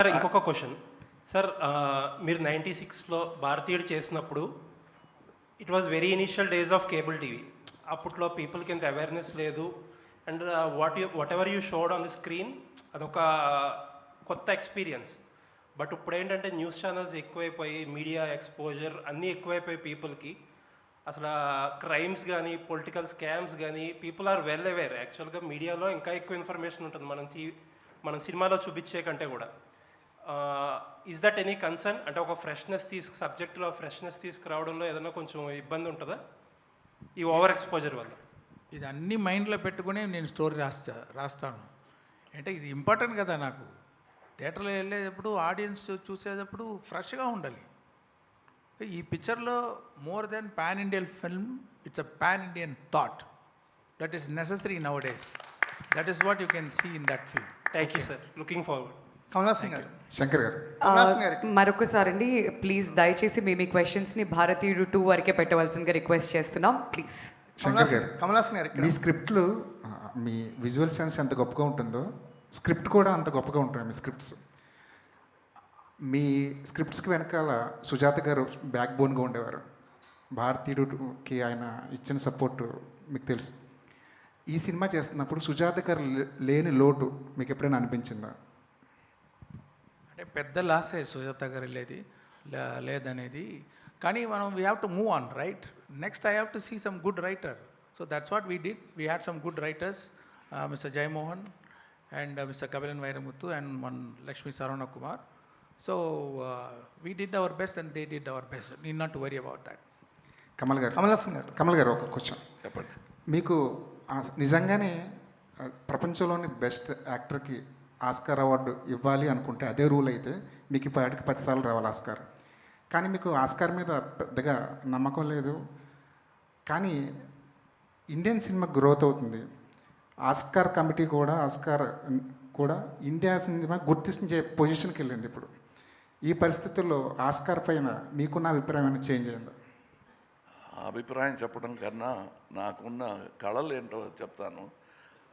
Sir ఇంకొక question sir, మీరు 96లో భారతీయుడు చేసినప్పుడు it was very initial days of cable TV. అప్పట్లో పీపుల్కి ఎంత అవేర్నెస్ లేదు. And what ever you showed on the screen అదొక కొత్త ఎక్స్పీరియన్స్. బట్ ఇప్పుడు ఏంటంటే న్యూస్ ఛానల్స్ ఎక్కువైపోయి, మీడియా ఎక్స్పోజర్ అన్నీ ఎక్కువైపోయి పీపుల్కి. అసలు క్రైమ్స్ కానీ, పొలిటికల్ స్కామ్స్ కానీ పీపుల్ ఆర్ వెల్ అవేర్. యాక్చువల్గా మీడియాలో ఇంకా ఎక్కువ ఇన్ఫర్మేషన్ ఉంటుంది మనం సినిమాలో చూపించే కంటే కూడా. Is that any concern? అంటే ఒక సబ్జెక్ట్లో ఫ్రెష్నెస్ తీసుకురావడంలో ఏదైనా కొంచెం ఇబ్బంది ఉంటుందా ఈ ఓవర్ ఎక్స్పోజర్ వల్ల? ఇది అన్ని మైండ్లో పెట్టుకుని నేను స్టోరీ రాస్తాను. అంటే ఇది ఇంపార్టెంట్ కదా నాకు. థియేటర్లో వెళ్ళేటప్పుడు ఆడియన్స్ చూసేటప్పుడు ఫ్రెష్గా ఉండాలి. ఈ పిక్చర్లో more than pan Indian film, it's a pan Indian thought that is necessary nowadays. That is what you can see in that film. Thank you sir. Looking forward. Kamal Haasan గారు, శంకర్ గారు, మరొకసారి అండి ప్లీజ్ దయచేసి మీ క్వశ్చన్స్ని భారతీయుడు 2 వరకే పెట్టవలసిందిగా రిక్వెస్ట్ చేస్తున్నాం please. Shankar గారు, కమలాసన్ గారు, మీ స్క్రిప్ట్లు, మీ విజువల్ సెన్స్ ఎంత గొప్పగా ఉంటుందో స్క్రిప్ట్ కూడా అంత గొప్పగా ఉంటాయి. మీ స్క్రిప్ట్స్కి వెనకాల సుజాత గారు బ్యాక్ బోన్గా ఉండేవారు. భారతీయుడికి ఆయన ఇచ్చిన సపోర్టు మీకు తెలుసు. ఈ సినిమా చేస్తున్నప్పుడు సుజాత గారు లేని లోటు మీకు ఎప్పుడైనా అనిపించిందా? అంటే పెద్ద లాసే సుజాత గారు లేదనేది. కానీ మనం we have to move on, right? Next I have to see some good writer. So that's what we did. We had some good writers, mister Jayamohan and mister Kapilan Vairamuthu and one Lakshmi Saravana Kumar. So we did our best and they did our best. Need not to worry about that. Kamal గారు ఒక question చెప్పండి. మీకు నిజంగానే ప్రపంచంలోని best యాక్టర్కి Oscar award ఇవ్వాలి అనుకుంటే అదే rule అయితే మీకు ఇప్పటికి 10 సార్లు రావాలి ఆస్కార్. కానీ మీకు ఆస్కార్ మీద పెద్దగా నమ్మకం లేదు. కానీ ఇండియన్ సినిమా గ్రోత్ అవుతుంది. ఆస్కార్ కమిటీ కూడా ఇండియా సినిమా గుర్తించే పొజిషన్కి వెళ్ళింది. ఇప్పుడు ఈ పరిస్థితుల్లో ఆస్కార్ పైన మీకున్న అభిప్రాయం ఏమైనా చేంజ్ అయిందా? అభిప్రాయం చెప్పడం కన్నా నాకున్న కళలు ఏంటో చెప్తాను.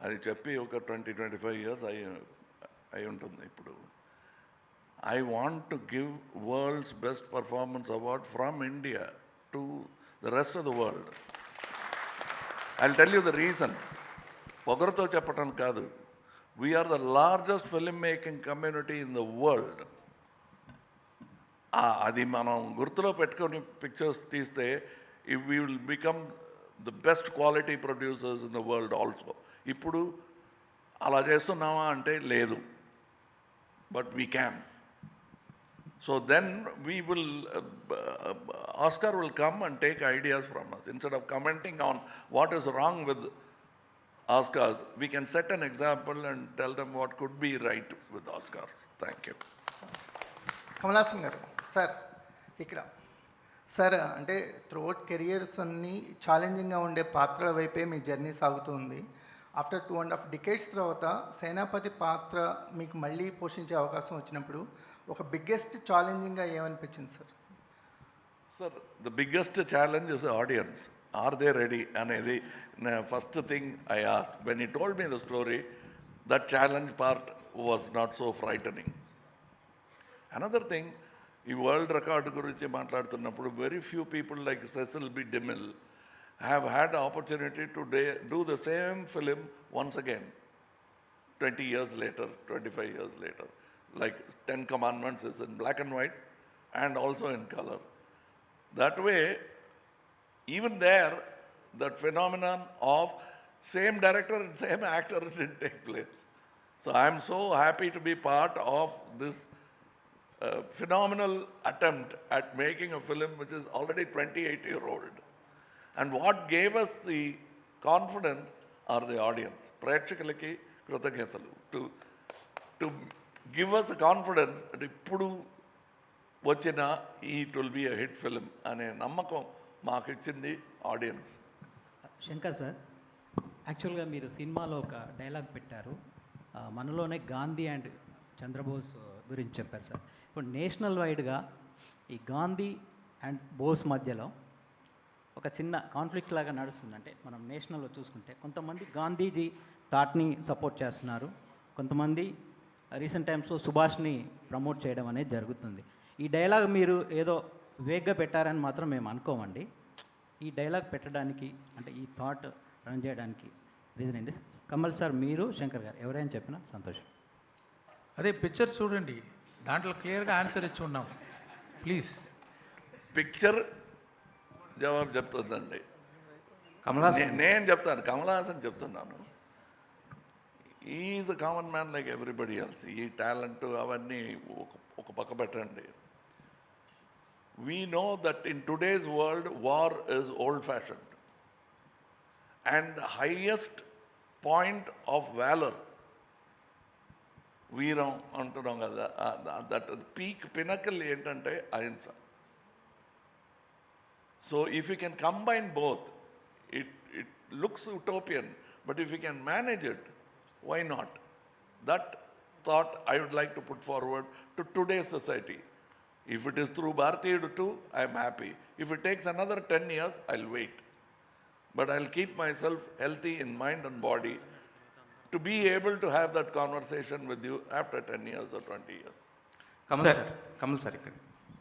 అది చెప్పి ఒక 20-25 ఇయర్స్ అయి ఉంటుంది. ఇప్పుడు I want to give world's best performance award from India to the rest of the world. I will tell you the reason. ఒకరితో చెప్పటం కాదు. We are the largest film-making community in the world. అది మనం గుర్తులో పెట్టుకొని pictures తీస్తే we will become the best quality producers in the world also. ఇప్పుడు అలా చేస్తున్నామా అంటే లేదు. But we can. So then we will, Oscar will come and take ideas from us. Instead of commenting on what is wrong with Oscars, we can set an example and tell them what could be right with Oscars. Thank you. Kamal Haasan గారు, sir ఇక్కడ sir అంటే throughout careers అన్నీ ఛాలెంజింగ్గా ఉండే పాత్రల వైపే మీ journey సాగుతుంది. After 2.5 decades తర్వాత సేనాపతి పాత్ర మీకు మళ్ళీ పోషించే అవకాశం వచ్చినప్పుడు ఒక బిగ్గెస్ట్ ఛాలెంజింగ్గా ఏమనిపించింది sir? Sir, the biggest challenge is the audience. Are they ready? అనేది first thing I asked. When he told me the story, that challenge part was not so frightening. Another thing, ఈ world record గురించి మాట్లాడుతున్నప్పుడు very few people like Cecil B. DeMille have had the opportunity to do the same film once again, 20 years later, 25 years later. Like 10 Commandments is in black and white and also in color. That way, even there, that phenomenon of same director and same actor didn't take place. So I am so happy to be part of this phenomenal attempt at making a film which is already 28-year-old. And what gave us the confidence are the audience. Prekshakalaki krutajnatalu to give us the confidence that ippudu vachina it will be a hit film ane nammakam మాకు ఇచ్చింది audience. Shankar sir, యాక్చువల్గా మీరు సినిమాలో ఒక dialogue పెట్టారు, మనలోనే Gandhi and Chandrabose గురించి చెప్పారు సార్. ఇప్పుడు నేషనల్ వైడ్గా ఈ గాంధీ అండ్ బోస్ మధ్యలో ఒక చిన్న కాన్ఫ్లిక్ట్ లాగా నడుస్తుంది. అంటే మనం నేషనల్లో చూసుకుంటే కొంతమంది గాంధీజీ థాట్ని సపోర్ట్ చేస్తున్నారు, కొంతమంది రీసెంట్ టైమ్స్లో సుభాష్ని ప్రమోట్ చేయడం అనేది జరుగుతుంది. ఈ డైలాగ్ మీరు ఏదో వేగ్గా పెట్టారని మాత్రం మేము అనుకోమండి. ఈ డైలాగ్ పెట్టడానికి అంటే ఈ థాట్ రన్ చేయడానికి రీజన్ ఏంటి? కమల్ సార్, మీరు, శంకర్ గారు ఎవరైనా చెప్పినా సంతోషం. అదే పిక్చర్ చూడండి, దాంట్లో క్లియర్గా ఆన్సర్ ఇచ్చి ఉన్నాం. ప్లీజ్. పిక్చర్ జవాబు చెప్తుందండి. కమలాసన్ నేను చెప్తాను, కమల్ హాసన్ చెప్తున్నాను. Is a common man like everybody else. ఈ టాలెంట్ అవన్నీ ఒక పక్క పెట్టండి. We know that in today's world war is old fashioned and highest point of valour, వీరం అంటున్నాం కదా, దట్ పీక్ పినకల్ ఏంటంటే ahimsa. So if you can combine both, it looks utopian, but if you can manage it, why not? That thought I would like to put forward to today's society. If it is through Bharatiya 2, I am happy. If it takes another 10 years, I'll wait. But I'll keep myself healthy in mind and body to be able to have that conversation with you after 10 years or 20 years. Kamal sir ఇక్కడ